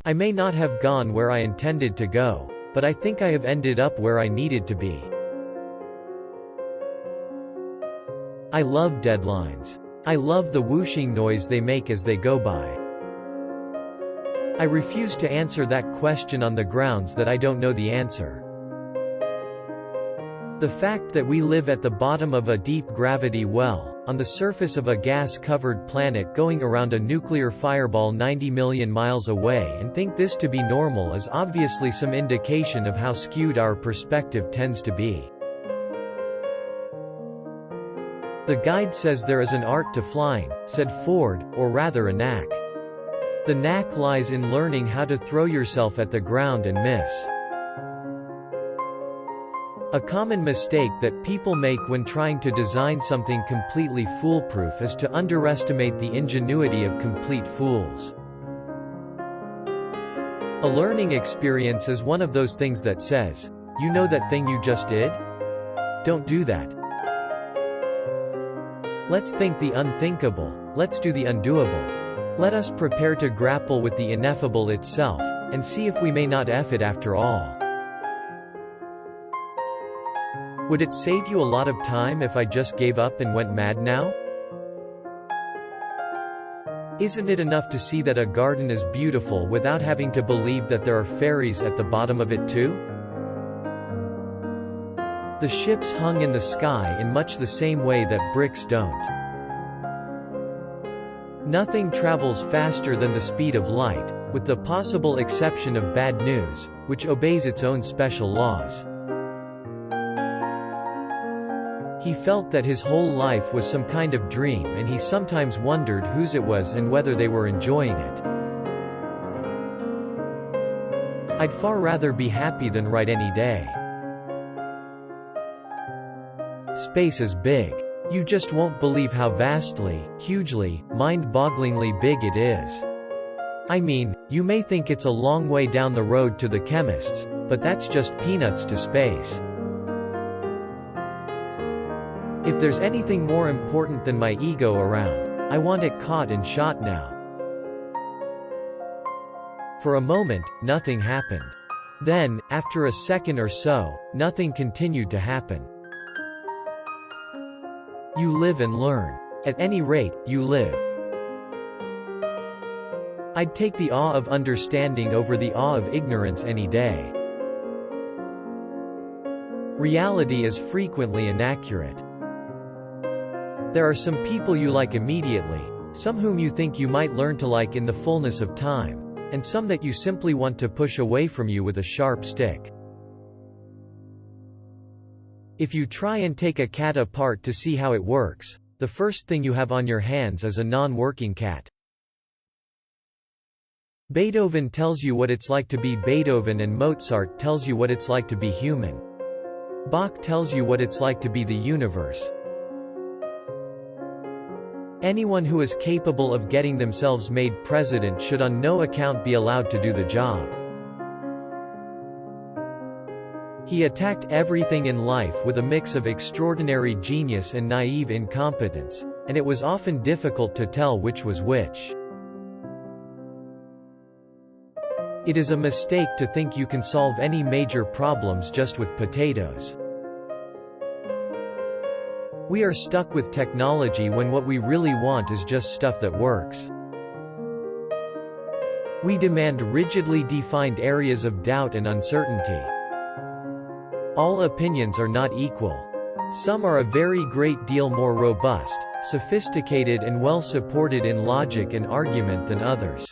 I may not have gone where I intended to go, but I think I have ended up where I needed to be. I love deadlines. I love the whooshing noise they make as they go by. I refuse to answer that question on the grounds that I don't know the answer. The fact that we live at the bottom of a deep gravity well, on the surface of a gas-covered planet going around a nuclear fireball 90 million miles away and think this to be normal is obviously some indication of how skewed our perspective tends to be. The guide says there is an art to flying, said Ford, or rather a knack. The knack lies in learning how to throw yourself at the ground and miss. A common mistake that people make when trying to design something completely foolproof is to underestimate the ingenuity of complete fools. A learning experience is one of those things that says, "You know that thing you just did? Don't do that." Let's think the unthinkable. Let's do the undoable. Let us prepare to grapple with the ineffable itself, and see if we may not F it after all. Would it save you a lot of time if I just gave up and went mad now? Isn't it enough to see that a garden is beautiful without having to believe that there are fairies at the bottom of it too? The ships hung in the sky in much the same way that bricks don't. Nothing travels faster than the speed of light, with the possible exception of bad news, which obeys its own special laws. He felt that his whole life was some kind of dream, and he sometimes wondered whose it was and whether they were enjoying it. I'd far rather be happy than write any day. Space is big. You just won't believe how vastly, hugely, mind-bogglingly big it is. I mean, you may think it's a long way down the road to the chemists, but that's just peanuts to space. If there's anything more important than my ego around, I want it caught and shot now. For a moment, nothing happened. Then, after a second or so, nothing continued to happen. You live and learn. At any rate, you live. I'd take the awe of understanding over the awe of ignorance any day. Reality is frequently inaccurate. There are some people you like immediately, some whom you think you might learn to like in the fullness of time, and some that you simply want to push away from you with a sharp stick. If you try and take a cat apart to see how it works, the first thing you have on your hands is a non-working cat. Beethoven tells you what it's like to be Beethoven, and Mozart tells you what it's like to be human. Bach tells you what it's like to be the universe. Anyone who is capable of getting themselves made president should on no account be allowed to do the job. He attacked everything in life with a mix of extraordinary genius and naive incompetence, and it was often difficult to tell which was which. It is a mistake to think you can solve any major problems just with potatoes. We are stuck with technology when what we really want is just stuff that works. We demand rigidly defined areas of doubt and uncertainty. All opinions are not equal. Some are a very great deal more robust, sophisticated and well supported in logic and argument than others.